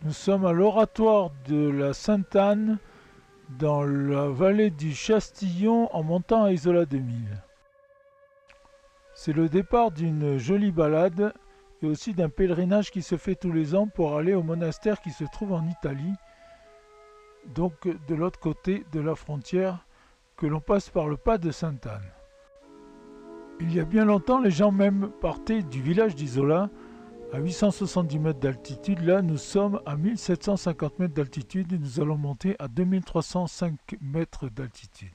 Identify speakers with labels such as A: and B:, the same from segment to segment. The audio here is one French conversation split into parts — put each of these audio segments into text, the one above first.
A: Nous sommes à l'oratoire de la Sainte-Anne, dans la vallée du Chastillon, en montant à Isola 2000. C'est le départ d'une jolie balade et aussi d'un pèlerinage qui se fait tous les ans pour aller au monastère qui se trouve en Italie, donc de l'autre côté de la frontière, que l'on passe par le pas de Sainte-Anne. Il y a bien longtemps, les gens même partaient du village d'Isola à 870 mètres d'altitude. Là, nous sommes à 1750 mètres d'altitude et nous allons monter à 2305 mètres d'altitude.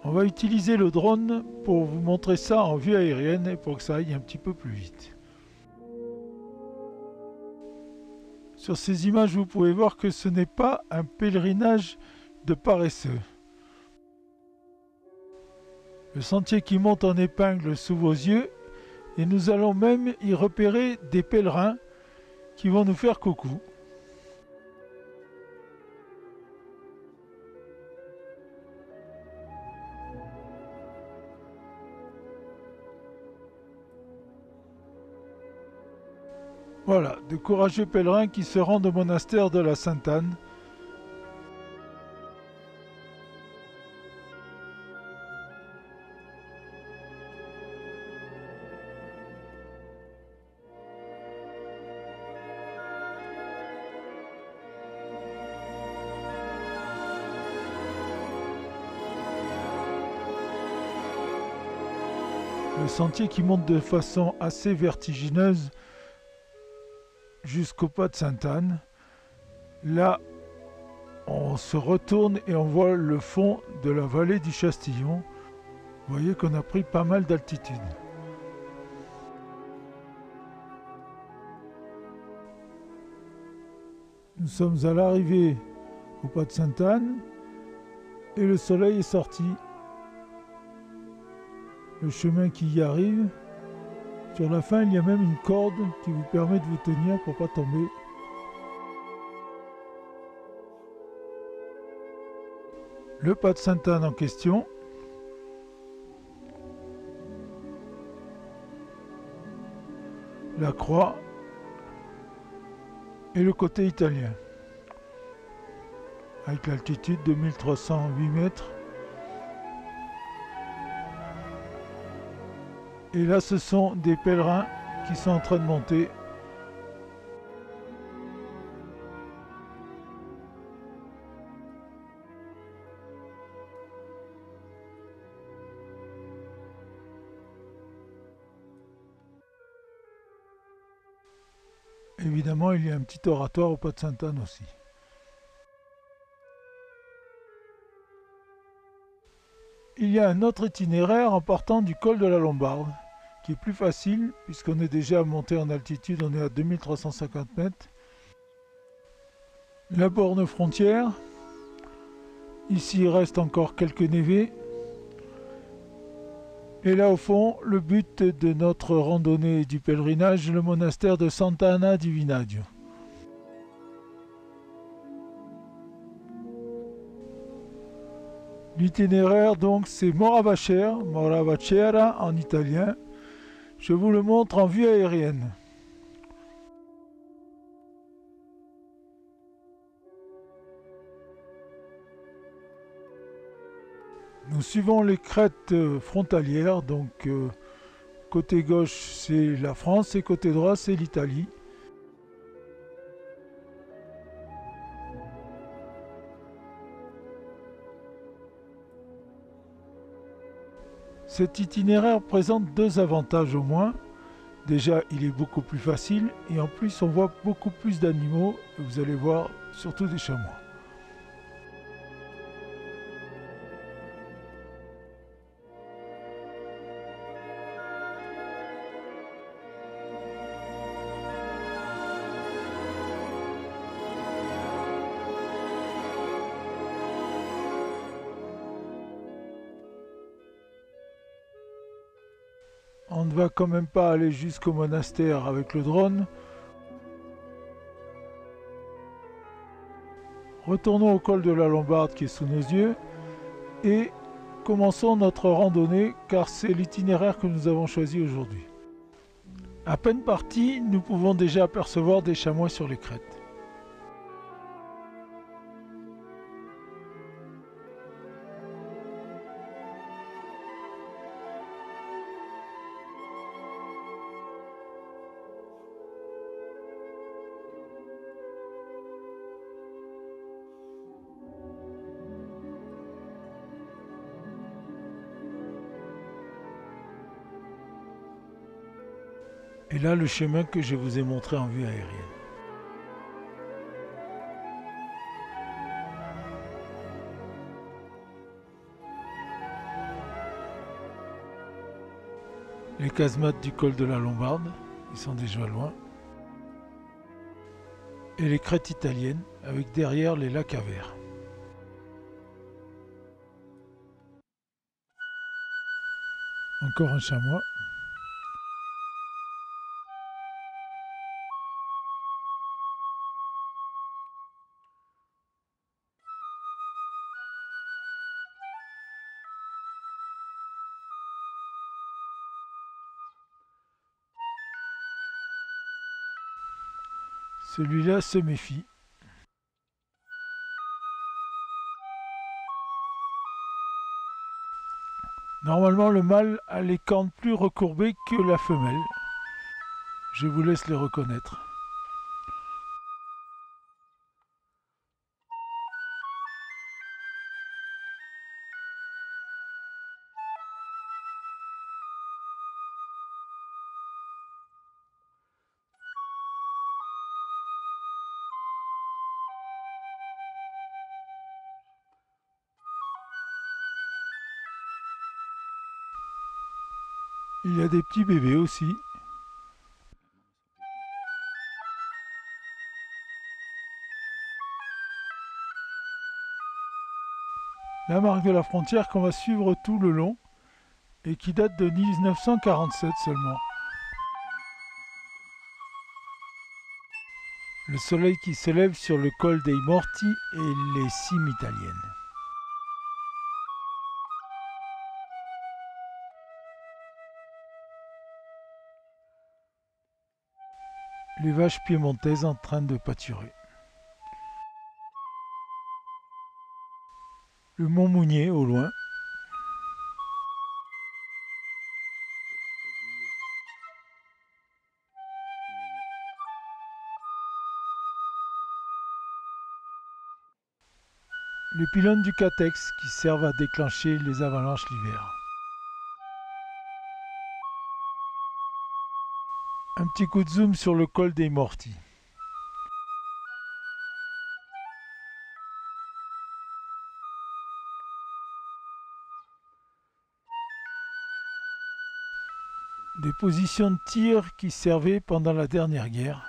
A: On va utiliser le drone pour vous montrer ça en vue aérienne et pour que ça aille un petit peu plus vite. Sur ces images, vous pouvez voir que ce n'est pas un pèlerinage de paresseux. Le sentier qui monte en épingle sous vos yeux et nous allons même y repérer des pèlerins qui vont nous faire coucou. Voilà, de courageux pèlerins qui se rendent au monastère de la Sainte-Anne. Le sentier qui monte de façon assez vertigineuse jusqu'au pas de Sainte-Anne. Là, on se retourne et on voit le fond de la vallée du Chastillon. Vous voyez qu'on a pris pas mal d'altitude. Nous sommes à l'arrivée au pas de Sainte-Anne et le soleil est sorti. Le chemin qui y arrive. Sur la fin, il y a même une corde qui vous permet de vous tenir pour ne pas tomber. Le pas de Sainte-Anne en question. La croix et le côté italien. Avec l'altitude de 1308 mètres. Et là, ce sont des pèlerins qui sont en train de monter. Évidemment, il y a un petit oratoire au pas de Sainte-Anne aussi. Il y a un autre itinéraire en partant du col de la Lombarde, qui est plus facile, puisqu'on est déjà monté en altitude, on est à 2350 mètres. La borne frontière, ici il reste encore quelques névés. Et là au fond, le but de notre randonnée du pèlerinage, le monastère de Sant'Anna di Vinaggio. L'itinéraire donc c'est Moravacera en italien. Je vous le montre en vue aérienne. Nous suivons les crêtes frontalières, donc côté gauche c'est la France et côté droit c'est l'Italie. Cet itinéraire présente deux avantages au moins. Déjà, il est beaucoup plus facile et en plus, on voit beaucoup plus d'animaux. Vous allez voir surtout des chamois. On ne va quand même pas aller jusqu'au monastère avec le drone. Retournons au col de la Lombarde qui est sous nos yeux et commençons notre randonnée car c'est l'itinéraire que nous avons choisi aujourd'hui. À peine partis, nous pouvons déjà apercevoir des chamois sur les crêtes. Et là, le chemin que je vous ai montré en vue aérienne. Les casemates du col de la Lombarde, ils sont déjà loin. Et les crêtes italiennes, avec derrière les lacs à verre. Encore un chamois. Celui-là se méfie. Normalement, le mâle a les cornes plus recourbées que la femelle. Je vous laisse les reconnaître. Il y a des petits bébés aussi. La marque de la frontière qu'on va suivre tout le long et qui date de 1947 seulement. Le soleil qui se lève sur le col dei Morti et les cimes italiennes. Les vaches piémontaises en train de pâturer. Le mont Mounier au loin. Les pylônes du Catex qui servent à déclencher les avalanches l'hiver. Un petit coup de zoom sur le col dei Morti. Des positions de tir qui servaient pendant la dernière guerre.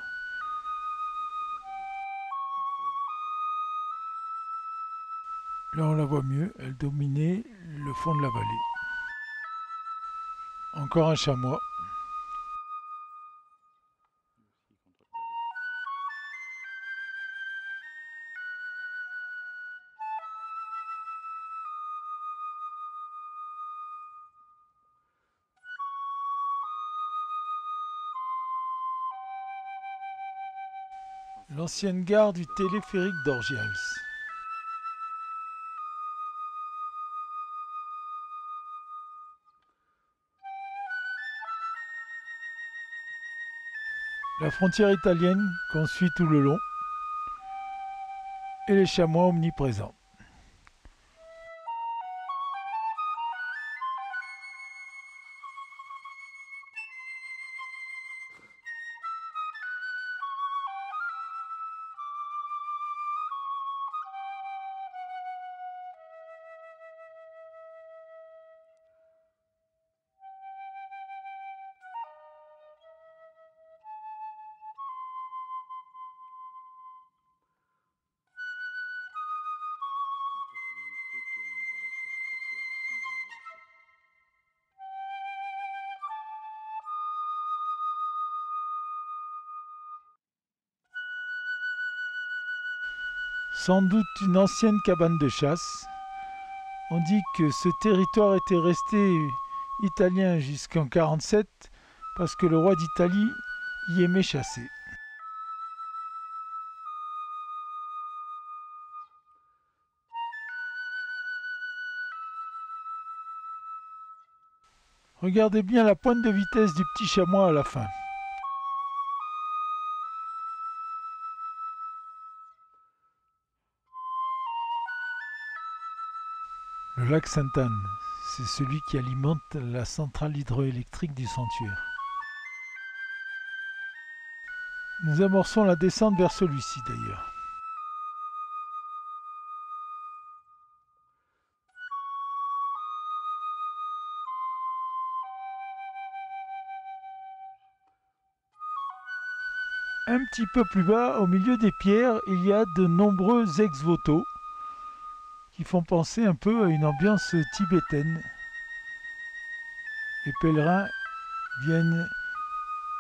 A: Là on la voit mieux, elle dominait le fond de la vallée. Encore un chamois. L'ancienne gare du téléphérique d'Orgials. La frontière italienne qu'on suit tout le long. Et les chamois omniprésents. Sans doute une ancienne cabane de chasse. On dit que ce territoire était resté italien jusqu'en 1947 parce que le roi d'Italie y aimait chasser. Regardez bien la pointe de vitesse du petit chamois à la fin. Le lac Sainte-Anne, c'est celui qui alimente la centrale hydroélectrique du sanctuaire. Nous amorçons la descente vers celui-ci d'ailleurs. Un petit peu plus bas, au milieu des pierres, il y a de nombreux ex-voto qui font penser un peu à une ambiance tibétaine. Les pèlerins viennent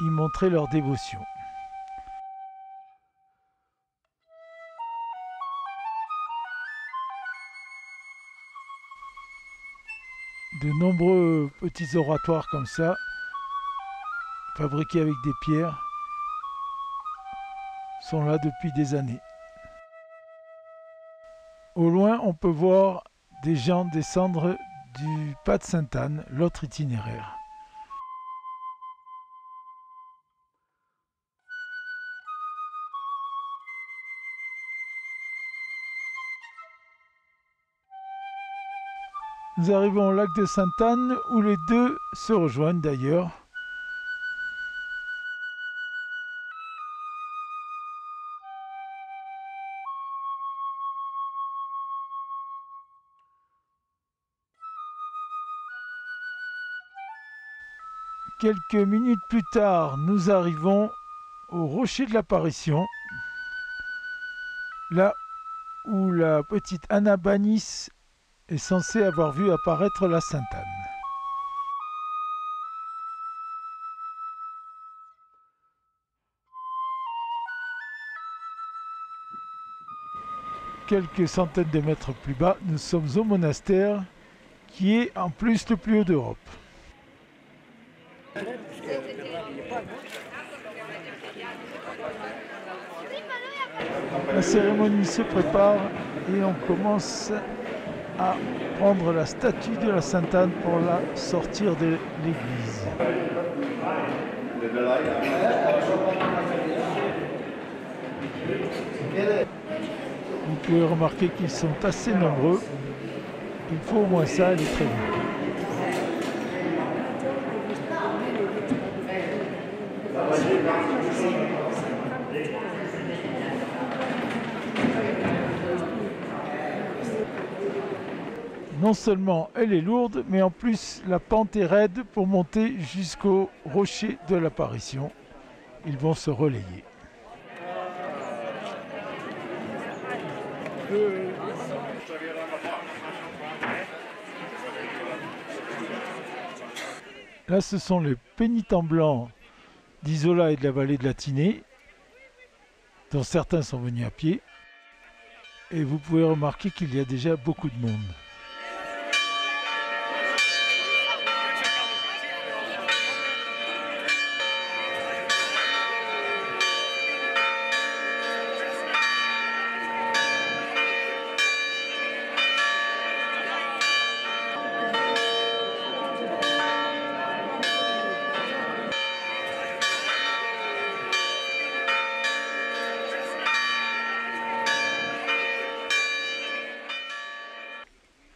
A: y montrer leur dévotion. De nombreux petits oratoires comme ça, fabriqués avec des pierres, sont là depuis des années. Au loin, on peut voir des gens descendre du pas de Sainte-Anne, l'autre itinéraire. Nous arrivons au lac de Sainte-Anne où les deux se rejoignent d'ailleurs. Quelques minutes plus tard, nous arrivons au rocher de l'apparition, là où la petite Anna Banis est censée avoir vu apparaître la Sainte-Anne. Quelques centaines de mètres plus bas, nous sommes au monastère qui est en plus le plus haut d'Europe. La cérémonie se prépare et on commence à prendre la statue de la Sainte-Anne pour la sortir de l'église. Vous pouvez remarquer qu'ils sont assez nombreux. Il faut au moins ça, elle est très vite. Non seulement elle est lourde, mais en plus la pente est raide pour monter jusqu'au rocher de l'apparition. Ils vont se relayer. Là, ce sont les pénitents blancs d'Isola et de la vallée de la Tinée, dont certains sont venus à pied. Et vous pouvez remarquer qu'il y a déjà beaucoup de monde.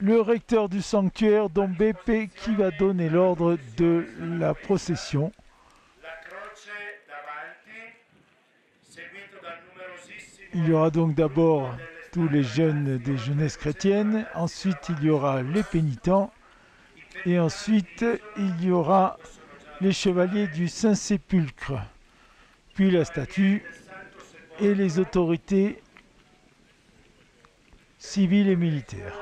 A: Le recteur du sanctuaire, Don Beppe, qui va donner l'ordre de la procession. Il y aura donc d'abord tous les jeunes des jeunesses chrétiennes, ensuite il y aura les pénitents, et ensuite il y aura les chevaliers du Saint-Sépulcre, puis la statue et les autorités civiles et militaires.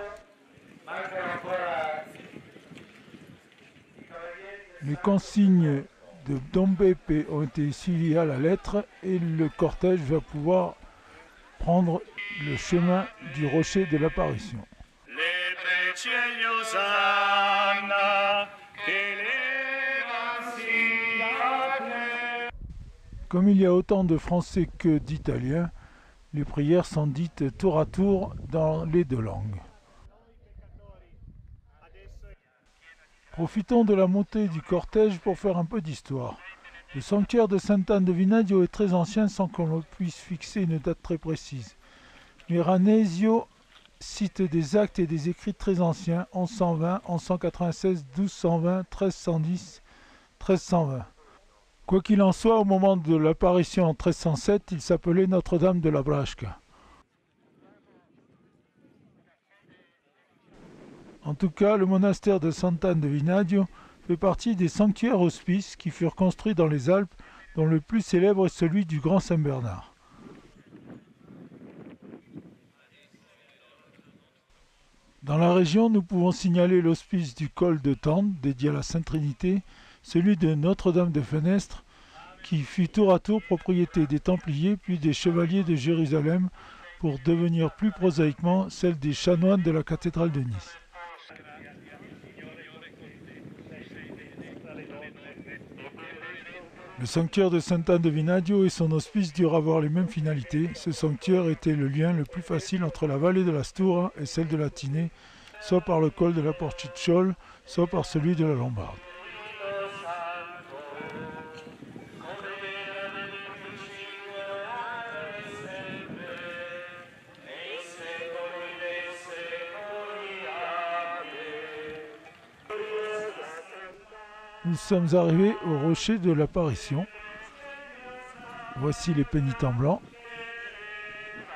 A: Les consignes de Don Beppe ont été suivies à la lettre et le cortège va pouvoir prendre le chemin du rocher de l'apparition. Comme il y a autant de Français que d'Italiens, les prières sont dites tour à tour dans les deux langues. Profitons de la montée du cortège pour faire un peu d'histoire. Le sanctuaire de Sant'Anne de Vinagio est très ancien sans qu'on puisse fixer une date très précise. Mais Ranesio cite des actes et des écrits très anciens, 1120, 1196, 1220, 1310, 1320. Quoi qu'il en soit, au moment de l'apparition en 1307, il s'appelait Notre-Dame de la Brasca. En tout cas, le monastère de Sant'Anne de Vinagio fait partie des sanctuaires hospices qui furent construits dans les Alpes, dont le plus célèbre est celui du Grand Saint-Bernard. Dans la région, nous pouvons signaler l'hospice du col de Tende, dédié à la Sainte Trinité, celui de Notre-Dame de Fenestre, qui fut tour à tour propriété des Templiers puis des Chevaliers de Jérusalem, pour devenir plus prosaïquement celle des chanoines de la cathédrale de Nice. Le sanctuaire de Sant'Anne de Vinagio et son hospice durent avoir les mêmes finalités. Ce sanctuaire était le lien le plus facile entre la vallée de la Stura et celle de la Tinée, soit par le col de la Porticciole, soit par celui de la Lombarde. Nous sommes arrivés au rocher de l'apparition. Voici les pénitents blancs,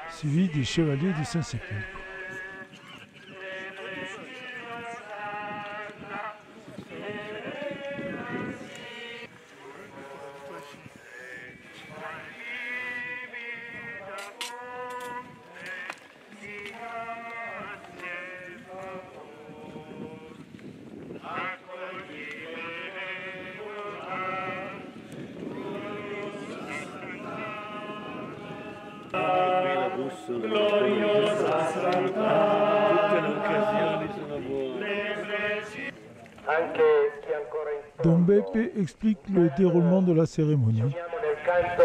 A: suivis des chevaliers du Saint-Sépulcre.
B: Tutte le occasioni sono buone.
A: Don Beppe explique le déroulement de la cérémonie.
C: Nel canto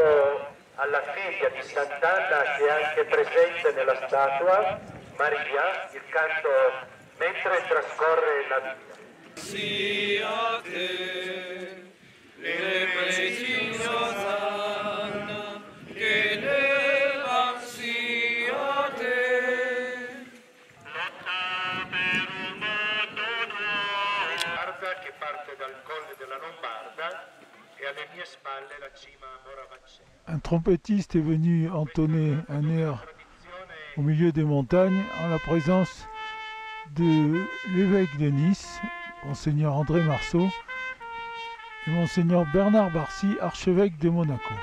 C: alla figlia di Sant'Anna che è anche presente nella statua, Maria, il canto mentre trascorre la vita.
B: Sia te, le preziosa Anna, che nella sia te.
C: Lombarda che parte dal colle della Lombarda e alle mie spalle la cima Moravaccelli.
A: Un trompettiste est venu entonner un air au milieu des montagnes en la présence de l'évêque de Nice, Monseigneur André Marceau, et Monseigneur Bernard Barcy, archevêque de Monaco.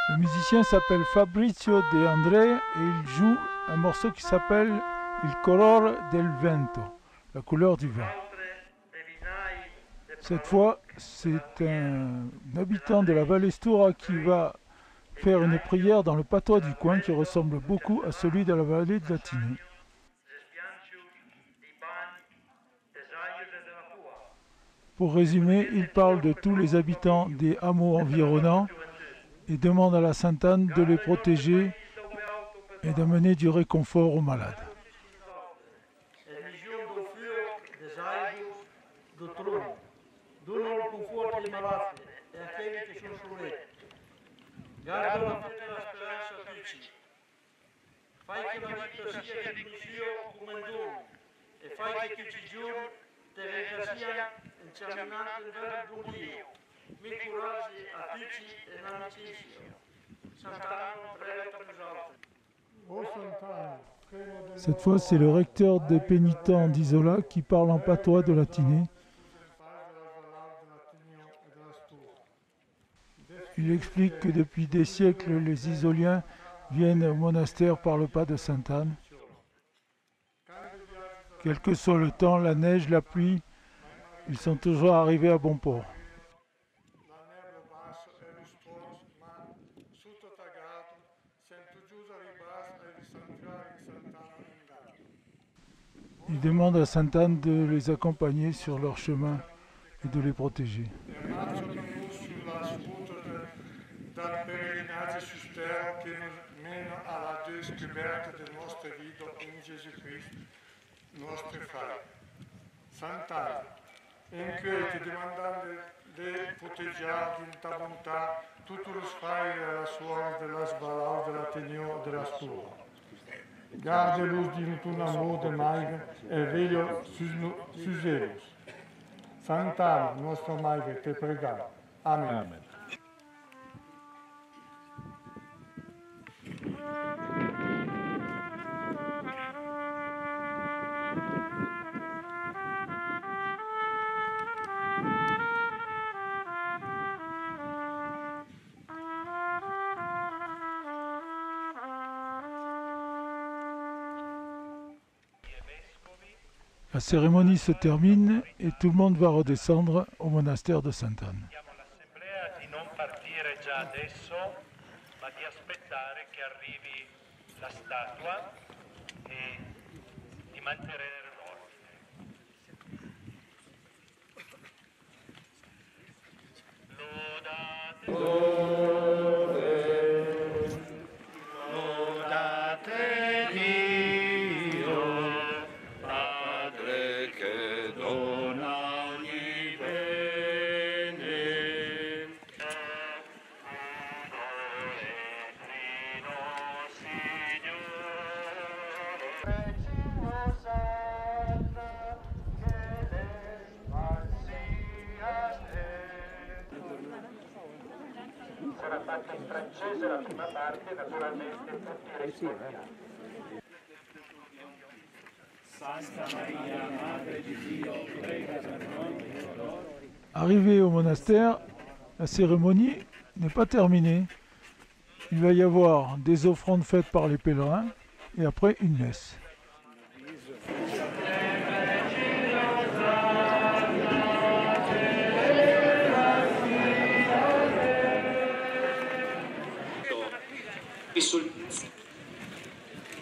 A: Le musicien s'appelle Fabrizio De André et il joue un morceau qui s'appelle Il colore del vento, la couleur du vent. Cette fois, c'est un habitant de la vallée Stura qui va faire une prière dans le patois du coin qui ressemble beaucoup à celui de la vallée de la Tinée. Pour résumer, il parle de tous les habitants des hameaux environnants et demande à la Sainte-Anne de les protéger et d'amener du réconfort aux malades.
D: Fai che la vita sia di Dio come un dono e fai che tutti i giorni te venga sia incamminato verso buon Dio. Mi curaggi a tutti e l'amicizia. Sant'Anna prega per nosaltres.
A: Cette fois, c'est le recteur des pénitents d'Isola qui parle en patois de Latiné. Il explique que depuis des siècles, les Isoliens viennent au monastère par le pas de Sainte-Anne. Quel que soit le temps, la neige, la pluie, ils sont toujours arrivés à bon port. Il demande à Sainte-Anne de les accompagner sur leur chemin et de les protéger.
E: Dal pellegrinaggio sul terra che nos mena alla descoberta del nostro vita in Gesù Cristo, nostro Fai. Sant'Anna, in cui ti demandando di protegger din ta bontà tutti los fai della sua, della sbalau, della tenio, della sua. Garde luz din tu amor de maive e veglio sus elos. Sant'Anna, nostra maive, te pregamo. Amen. Amen.
A: La cérémonie se termine et tout le monde va redescendre au monastère de Sainte-Anne.
F: L'assemblea di non partire già adesso, ma di aspettare che arrivi la statua e di mantenere l'ordine. Lodate Dio, Padre che dona ogni bene.
C: Sarà fatta in francese la prima parte, naturalmente tutti rispondiamo.
A: Arrivé au monastère, la cérémonie n'est pas terminée. Il va y avoir des offrandes faites par les pèlerins et après une messe.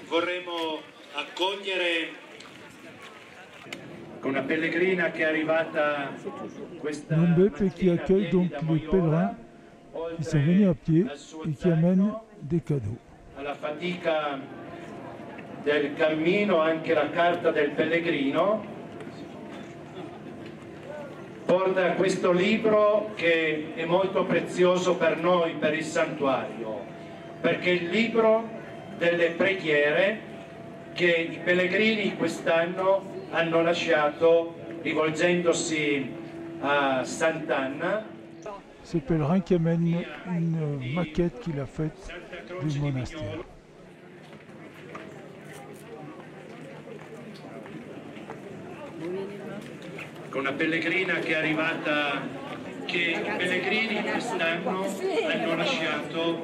F: Vorremmo accogliere una pellegrina che è arrivata questa
A: L'Ombep qui accueille donc les pèlerins qui sont venus à pied et qui amènent des cadeaux.
F: alla fatica del cammino, anche la carta del pellegrino. Porta questo libro che è molto prezioso per noi, per il santuario, perché è il libro delle preghiere che i pellegrini quest'anno hanno lasciato rivolgendosi a Sant'Anna.
A: Ce pèlerin qui amène une maquette qu'il a faite du monastère.
F: Con una pellegrina che è arrivata, che i pellegrini quest'anno hanno lasciato.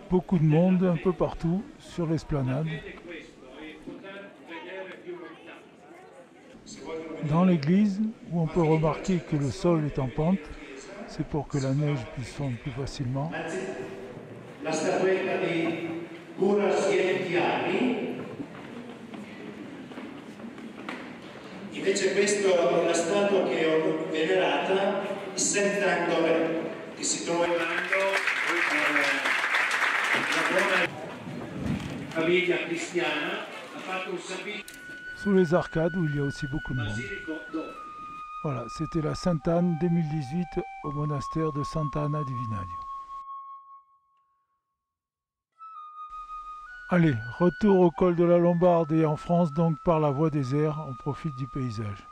A: Beaucoup de monde un peu partout sur l'esplanade. Dans l'église, où on peut remarquer que le sol est en pente, c'est pour que la neige puisse fondre plus facilement.
F: La statuetta di Cura Schiettiani. Invece questa è la statua che ho venerata, il Sant'Andore, che si trova in la buona famiglia cristiana, ha fatto un servizio.
A: Sous les arcades où il y a aussi beaucoup de monde. Voilà, c'était la Sainte-Anne 2018 au monastère de Santa Anna di Vinaglio. Allez, retour au col de la Lombarde et en France donc par la voie des airs, on profite du paysage.